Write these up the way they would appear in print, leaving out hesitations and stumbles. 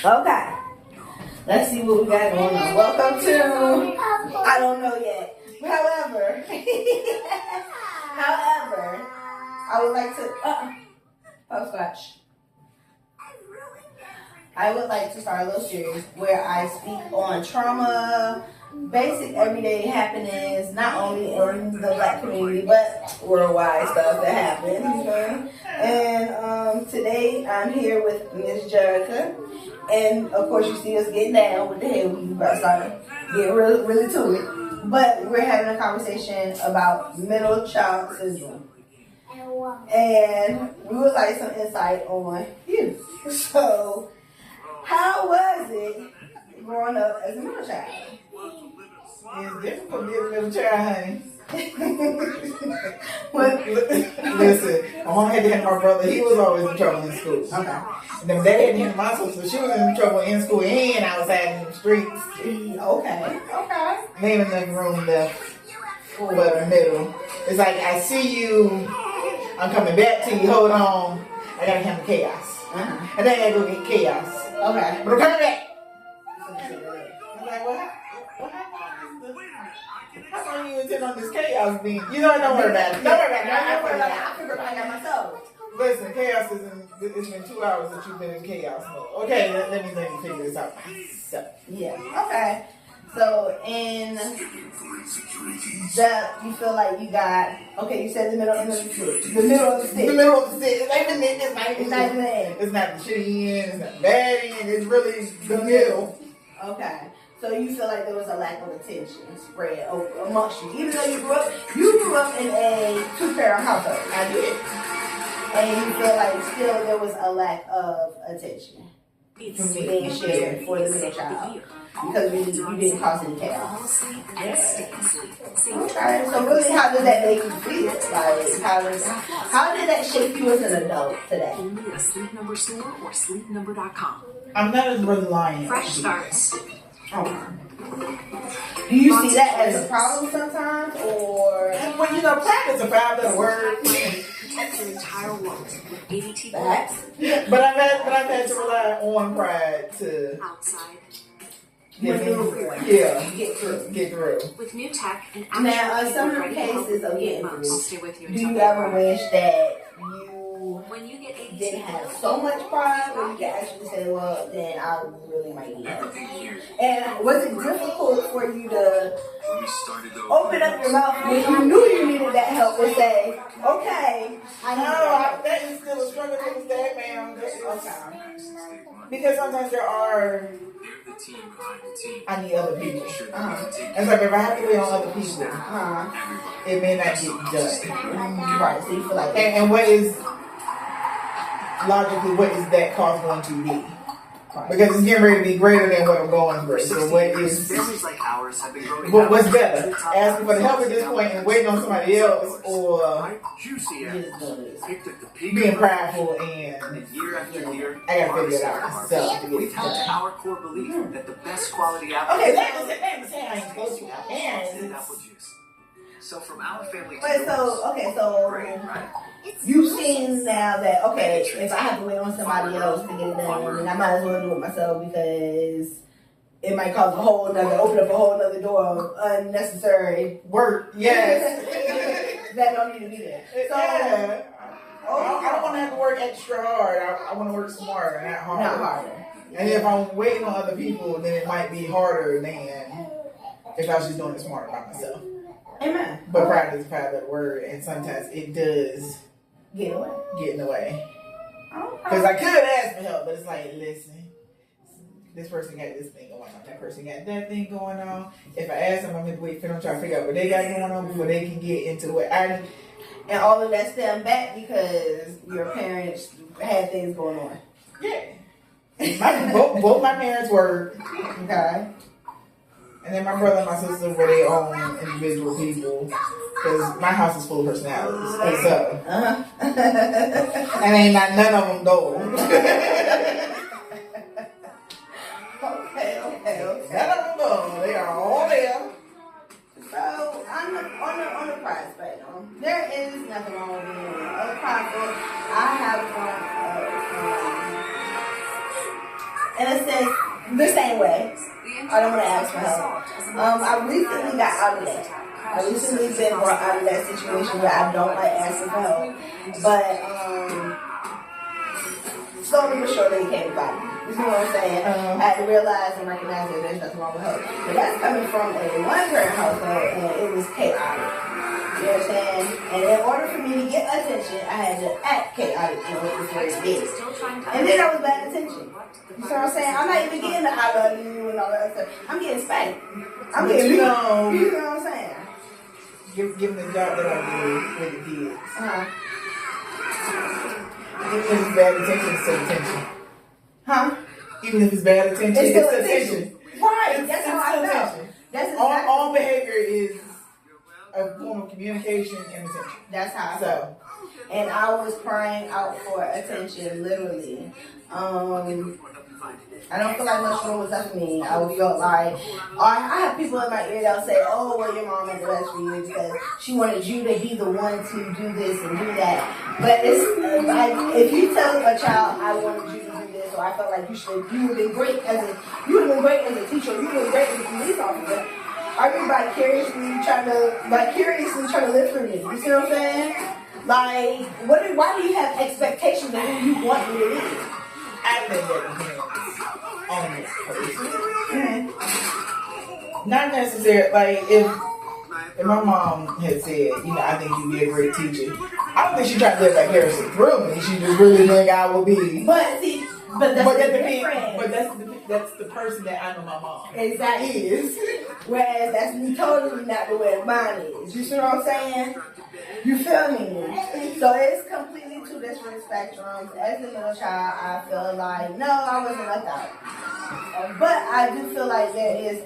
Okay. Let's see what we got going on. Welcome to, I don't know yet. However, I would like to, scratch. I would like to start a little series where I speak on trauma, basic everyday happenings, not only in the Black community, but worldwide stuff that happens. And today I'm here with Miss Jerica. And of course you see us getting down with the hell we about to start getting really to it. But we're having a conversation about middle child syndrome. And we would like some insight on you. So, how was it growing up as a middle child? It's difficult being a middle child, honey. Listen, my mom had to handle my brother. He was always in trouble in school. Okay. And then my dad had to handle my sister. She was in trouble in school and outside in the streets. Okay. There ain't enough room left for the middle. It's like, I see you. I'm coming back to you. Hold on. I gotta handle chaos. And then I gotta go get chaos. Okay. But I'm coming back. I'm like, what happened? How long you intend on this chaos being? You know, don't worry about it. Don't worry about it. I figured I got myself. Listen, chaos it's been 2 hours that you've been in chaos mode. Okay, let me figure this out. So. Yeah. Okay. So in that you feel like you got you said the middle of the stick. The middle of the stick. The middle of the stick. It's not even it. It's not the shitty end. It's not the bad end. It's really the middle. Okay. So you feel like there was a lack of attention spread amongst you, even though you grew up in a 2-parent household. I did. And you feel like still there was a lack of attention being shared for the middle child because you didn't cause any chaos. Yes. Okay. So really, how did that make you feel? Like how did that shape you as an adult today? Only at Sleep Number store or sleepnumber.com. I'm not as reliant. Fresh starts. Okay. Do you see that as a problem sometimes, or when pride is a 5-letter word? Protect your entire world with ADT. Facts. But I've had to rely on pride to Outside. Get through. With new tech and now some of the cases of getting I'll through. stay with you Do until you ever wish that when you get ADT didn't have so much pride where you can actually say, well, then I really might need help? And was it difficult for you to open up your mouth when you knew you needed that help and say, okay, I know that is still a struggle to this day, man. Because sometimes there are I need other people. It's like if I have to wait on other people, it may not get done. Right, so you feel like and what is logically what is that cost going to be? Because it's getting ready to be greater than what I'm going through. So what's better? Asking for the help at this point and waiting on somebody else, or being prideful and year after year, I gotta figure it out myself to get it held done. our core belief that the best quality apple Okay, that was I ain't supposed to. is apple juice. So from our family to wait, yours, so great, right? you've seen now that, okay, if I have to wait on somebody else to get it done, then I might as well do it myself because it might open up a whole other door of unnecessary Work, yes. that don't need to be there. So, I don't want to have to work extra hard. I want to work smarter, not harder. not harder. And if I'm waiting on other people, then it might be harder than if I was just doing it smarter by myself. Amen. But pride is a 5-letter word, and sometimes it does Get away. get in the way. Okay. Because I could ask for help, but it's like, listen, this person got this thing going on, that person got that thing going on. If I ask them, I'm going to wait for them to try to figure out what they got going on before they can get into what I. And all of that stem back because your parents had things going on. Yeah. Both my parents work. Okay. And then my brother and my sister were their own individual people. Because my house is full of personalities. And so. And ain't not none of them though. Okay. None of them though. They are all there. So on the pride spectrum, there is nothing wrong with being a prideful. I have one in a sense, the same way. I don't want to ask for help. I recently got out of that. I recently been brought out of that situation where I don't like asking for help. But slowly but surely it came about me. You see what I'm saying? I had to realize and recognize that there's nothing wrong with her. But that's coming from a one-parent household, and it was chaotic. You understand? And in order for me to get attention, I had to act chaotic in what this very did. And then that was bad attention. You see what I'm saying? I'm not even getting the I love you and all that stuff. I'm getting spanked. I'm getting beat. You know what I'm saying? Given the job that I do with the kids. Even if it's bad attention, it's still attention. Huh? Even if it's bad attention, it's still attention. Right. That's how I felt. That's exactly. All behavior is a form of communication and attention. That's how I felt. And I was crying out for attention, literally. I don't feel like much room was up for me. I felt like, I have people in my ear that'll say, oh, well, your mom had the best for you because she wanted you to be the one to do this and do that. But it's like, if you tell a child, I wanted you to do this, or I felt like you would have been great as a teacher, you would have been great as a police officer. Are you vicariously trying to live through me? You see what I'm saying? Like, why do you have expectations of who you want me to be? I think that on this person. Not necessarily, like, if my mom had said, I think you'd be a great teacher, I don't think she tried to live vicariously through me. She just really think I will be. But see, that's the person that I know my mom exactly is. Whereas that's totally not the way mine is. You see what I'm saying? You feel me? So it's completely two different spectrums. As a middle child, I feel like, no, I wasn't left out. But I do feel like there is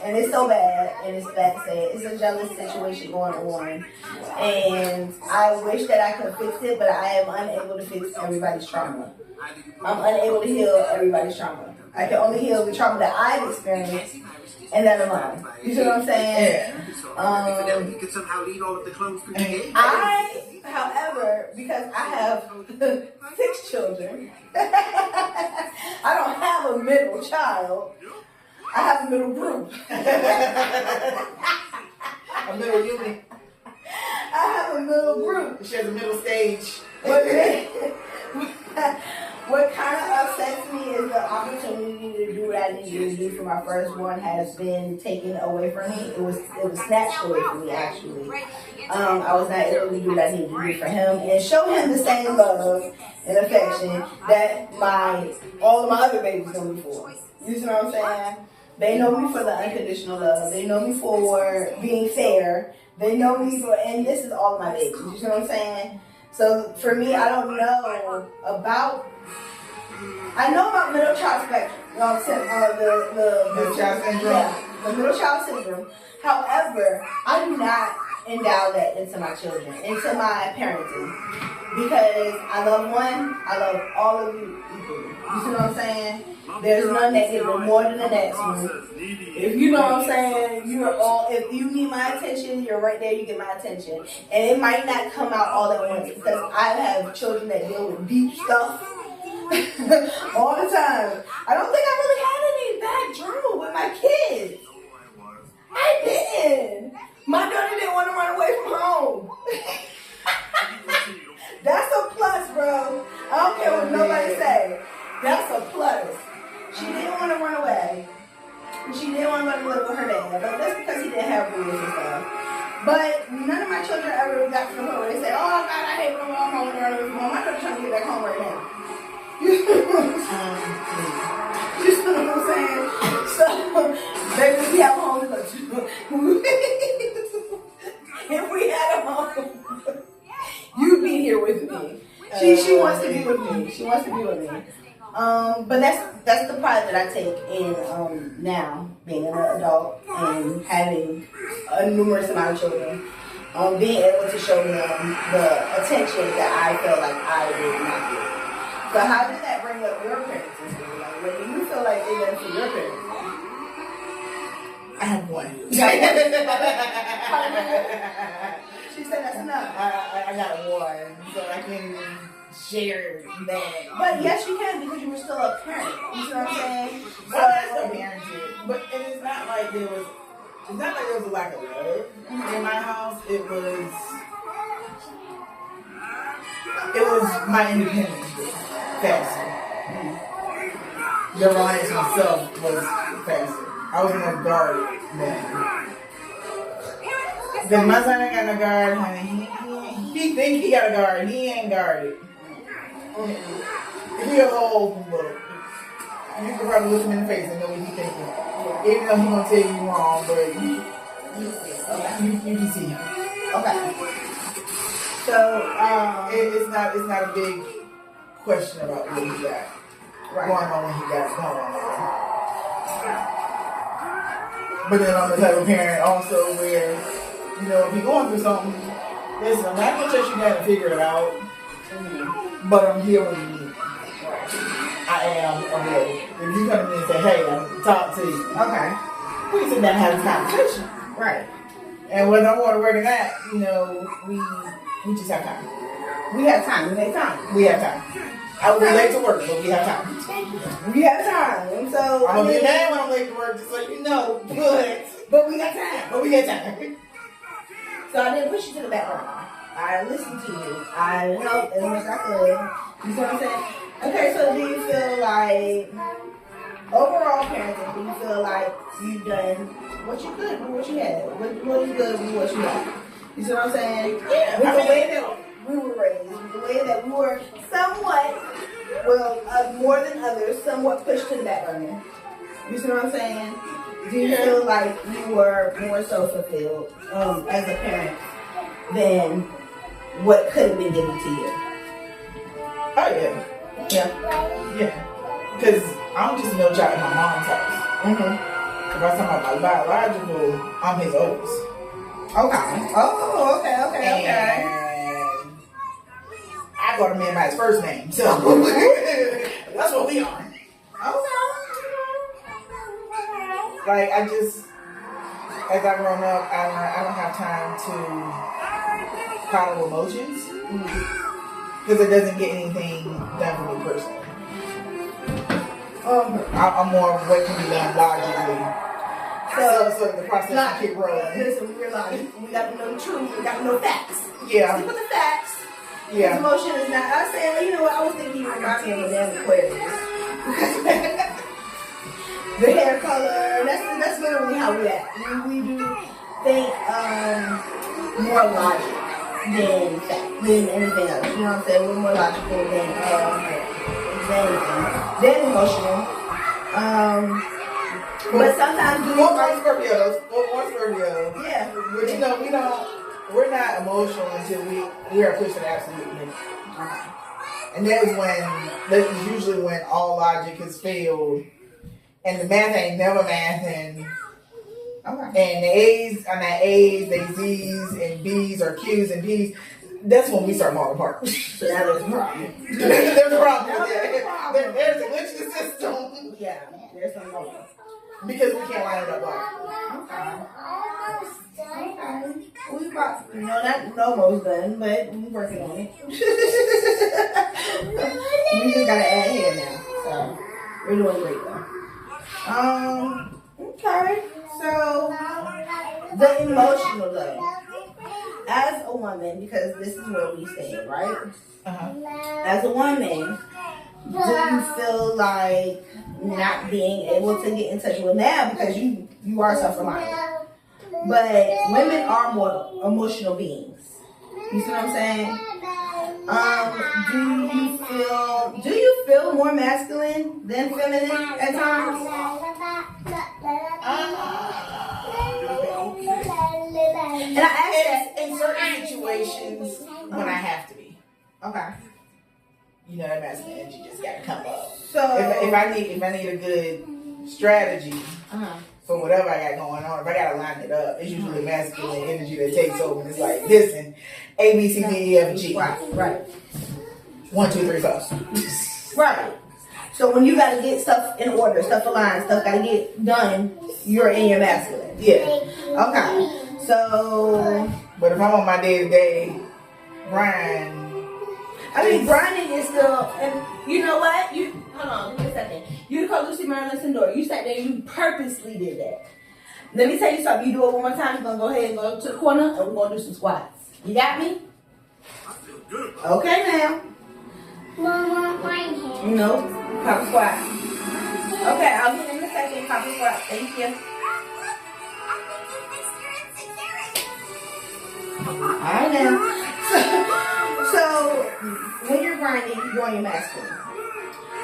and it's so bad, and it's bad to say it, it's a jealous situation going on. And I wish that I could fix it, but I am unable to fix everybody's trauma. I'm unable to heal everybody's trauma. I can only heal the trauma that I've experienced and that of mine. You see what I'm saying? However, because I have 6 children, I don't have a middle child. I have a middle group. A middle unit. I have a middle group. She has a middle stage. What kind of upsets me is the opportunity to do what I needed to do for my first one has been taken away from me. It was snatched away from me, actually. I was not able to do what I needed to do for him and show him the same love and affection that all of my other babies know me for. You see what I'm saying? They know me for the unconditional love. They know me for being fair. They know me for, and this is all of my babies. You see what I'm saying? So for me, I don't know about. I know about middle child spectrum, the middle child syndrome. Yeah, the middle child syndrome. However, I do not endow that into my children, into my parenting, because I love one, I love all of you equally. You see what I'm saying? There's none that get more than the next one. If you know what I'm saying, if you need my attention, you're right there, you get my attention. And it might not come out all at once, because I have children that deal with deep stuff all the time. I don't think I really had any bad drama with my kids. I didn't. My daughter didn't want to run away from home. That's a plus, bro. I don't care what nobody say. That's a plus. She didn't want to run away. She didn't want to live with her dad. But that's because he didn't have rules and stuff. But none of my children ever got to the point where they say, oh, God, I hate when I'm home and run away from home. My daughter's trying to get back home right now. You know what I'm saying? So, baby, we have home to go to. If we had a home, you'd be here with me. She wants to be with me. She wants to be with me. But that's the pride that I take in now being an adult and having a numerous amount of children. Being able to show them the attention that I felt like I did not get. So how did that bring up your parents? Like, what do you feel like they done for your parents? I have one. She said that's enough. I got one, so I can share that. But yes, you can because you were still a parent. You see what I'm saying? Well, that's the parenting. But and it's not like there was a lack of love in my house. It was my independence faster. The reliance on self was faster. I was more guarded then. Because my son ain't got no guard, honey. He think he got a guard. He ain't guarded. He a whole book. You can probably look him in the face and know what he's thinking. Even though he gonna tell you wrong, but you can see him. Okay. So It's not a big question about what he got going on when he got it going on. But then I'm the type of parent also where, you know, if you're going through something, listen, I'm not gonna touch you down and figure it out, but I'm here when you need me. I am available. If you come to me and say, hey, I'm talk to you, okay. we can sit down and have a conversation. Right. And whether I want to work or not, you know, we just have time. We have time. We make time. We have time. I will be late to work, but we have time. We have time. And so I'm gonna be mad when I'm late to work, just so you know. but we got time. But we got time. So I didn't push you to the background. I listened to you. I helped as much as I could. You see what I'm saying? Okay, so do you feel like overall parenting, do you feel like you've done what you could with what you had? What is good with what you had? You see what I'm saying? Yeah. With the way that we were raised, with the way that we were somewhat, well, more than others, somewhat pushed to the back burner. You see what I'm saying? Do you feel like you were more so fulfilled as a parent than what could have been given to you? Oh, yeah. Yeah. Yeah. Because I'm just no child in my mom's house. Mm-hmm. If I talk about my biological, I'm his oldest. Okay. Oh, okay. And I got a man by his first name. So that's what we are. Like, I just, as I grown up, I don't have time to follow emotions. Because it doesn't get anything done for me personally. I'm more of what can be done logically. So the process can keep rolling. Listen, we realize we got to know the truth. We got to know facts. Yeah. Stick with the facts. Yeah. His emotion is not. I said, you know what? I was thinking you remind me of a damn Aquarius. The hair color. That's literally how we act. We do think more logic than fact, than anything else. You know what I'm saying? We're more logical than anything. Than emotional. But sometimes we More Scorpios. yeah. But you know, we're not emotional until we are pushed to the absolute limit. And that's usually when all logic has failed. And the math ain't never mathing. Okay. And the A's are not A's, they Z's and B's or Q's and P's. That's when we start falling apart. So now there's a problem. There's a problem with that. There's a glitch in the system. Yeah, there's something going on. Because we can't line it up like. Okay. We about, not almost done, but we're working on it. We just gotta add here now. So we're doing great though. Okay. So the emotional though. As a woman, because this is where we stand, right? As a woman, do you feel like not being able to get in touch with now because you are self-reliant? But women are more emotional beings. You see what I'm saying? Do you feel more masculine than feminine at times? And I ask that in certain situations when I have to be. Okay. You know, that masculine energy just gotta come up. So if I need a good strategy for whatever I got going on, if I gotta line it up, it's usually masculine energy that takes over. And it's like, listen, A, B, C, D, E, F, and G. Right. 1, 2, 3, 4. Right. So when you gotta get stuff in order, stuff aligned, stuff gotta get done, you're in your masculine. Yeah. Okay. So, but if I'm on my day-to-day grind, I mean, grinding is still, and you know what? Hold on, give me a second. You call Lucy Marilyn Sandor. You sat there and you purposely did that. Let me tell you something. You do it one more time, you're going to go ahead and go to the corner, and we're going to do some squats. You got me? I feel good. Okay, now. Mama, my hand. No, pop squat. Okay, I'll get in a second. Pop squat. Thank you. Alright now. So, when you're grinding, you're doing your masculine.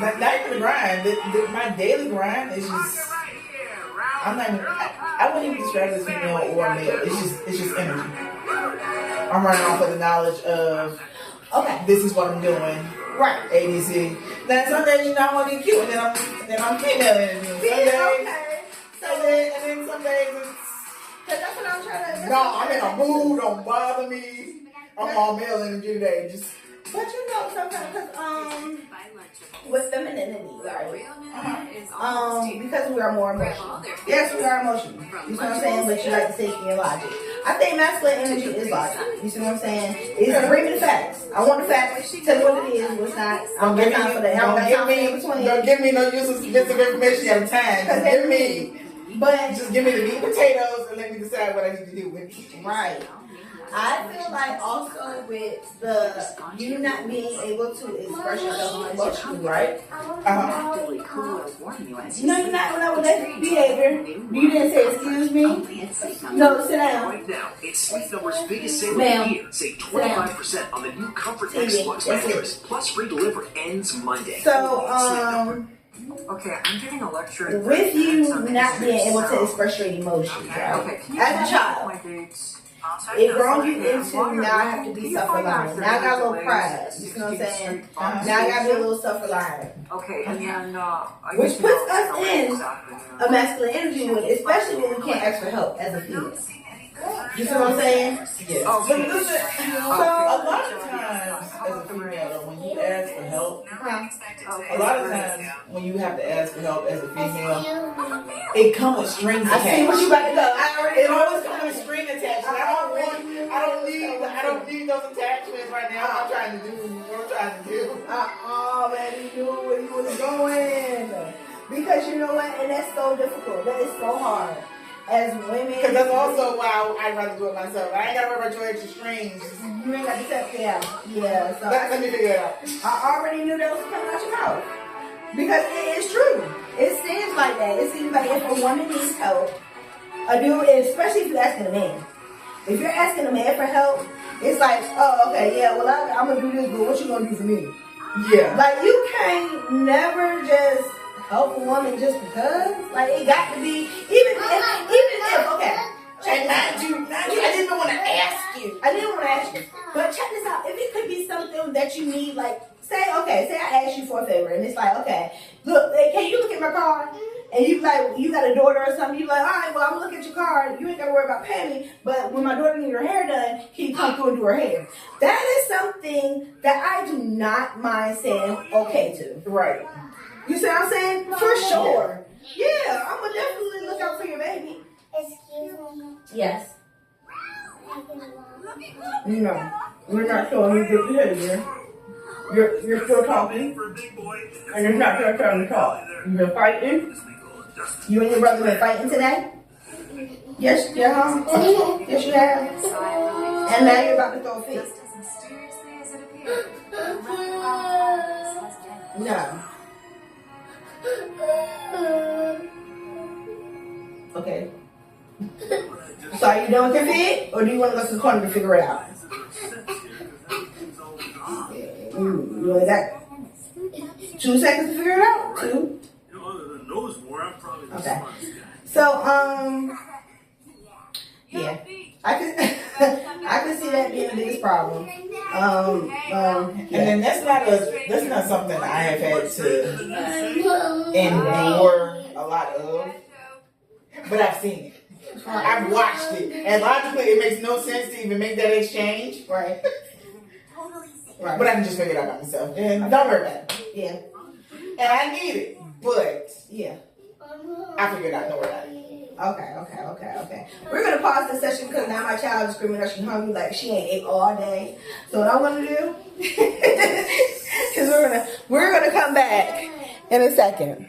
Not even the grind. My daily grind is just. I'm not even. I wouldn't even describe it as female or male. It's just energy. I'm running off of the knowledge of. Okay. This is what I'm doing. Right. ABC. Then some days I want to get cute, and then I'm female energy. Some days, Okay. and then some days it's. Because that's what I'm trying to. No, I'm in a mood. Don't bother me. I'm all male energy today. Just. But you know, sometimes, because, with femininity, right? Because we are more emotional. Yes, we are emotional. You see what I'm saying? But you like to say your logic. I think masculine energy is logic. You see what I'm saying? It's bring me the facts. I want the facts. Tell me what it is. What's not. Don't give me. Don't give me no useless bits of information at a time. Just give me. But just give me the meat and potatoes and let me decide what I need to do with it. Right. I feel like also with you not being able to express yourself emotionally, right? Actively cool as warning you as No, you're not with that behavior. You didn't say excuse me. No, sit down. Right now, it's Sleep Number's biggest sale of Ma'am. the year. Save 25% on the new Comfort X Flux That's it. mattress. Plus free delivery ends Monday. So, Okay, I'm getting a lecture. with you not being able to express your emotions, right? Okay, can you As a tell me child, my dates? it grown you into now I have to be self-reliant. Now I got a little pride. You see what I'm saying? Now I got to be a little self-reliant. Okay, and then Which puts us in a masculine energy mood, especially when we can't ask for help as a female. You see what I'm saying? Yes. Oh, But listen, so a lot of times as a female, when you ask for help, a lot of times when you have to ask for help as a female, it comes with strings attached. I see what you about to go. It always comes with string attached. I don't need those attachments right now. I'm trying to do what I'm trying to do. Man, you knew where you was going. Because you know what? And that's so difficult. That is so hard. As women. Because that's also why I'd rather do it myself. I ain't got to worry about your extra strings. You ain't got to set yeah. So Let me figure it out. I already knew that was coming out your mouth. Because it is true. It seems like that. It seems like if a woman needs help, a dude, especially if you're asking a man. If you're asking a man for help, it's like, oh, okay, yeah, well, I'm going to do this, but what you going to do for me? Yeah. Like, you can't never just help a woman just because. Like, it got to be, even if, okay. And not you, I didn't want to ask you. I didn't want to ask you. But check this out. If it could be something that you need, like, say I asked you for a favor, and it's like, okay, look, hey, can you look at my car? And you like, you got a daughter or something, you like, all right, well, I'm gonna look at your car. You ain't gotta worry about paying me. But when my daughter needs her hair done, can you come through and do her hair? That is something that I do not mind saying okay to. Right. You see what I'm saying? For sure. Yeah, I'm gonna definitely look out for your baby. Excuse me. Yes. No, we're not showing you good behavior. You're still talking, and it's not your turn to talk. You've been fighting. You and your brother been fighting today? Yes, yeah, yes, you have. And now you're about to throw a fit. Just as mysteriously as it appeared, the red has No. Okay. So are you done with your fit, or do you want to go to the corner to figure it out? You only got 2 seconds to figure it out. 2. Okay. So yeah, I can see that being the biggest problem. And then that's not something I have had to endure a lot of, but I've seen it. I've watched it, and logically, it makes no sense to even make that exchange. Right. Right. But I can just figure it out by myself, and don't worry about it. Yeah. And I need it, but Yeah. I figured out. Don't worry about it. Okay. We're gonna pause this session because now my child is screaming that she's hungry, like she ain't ate all day. So what I'm gonna do is we're gonna come back in a second.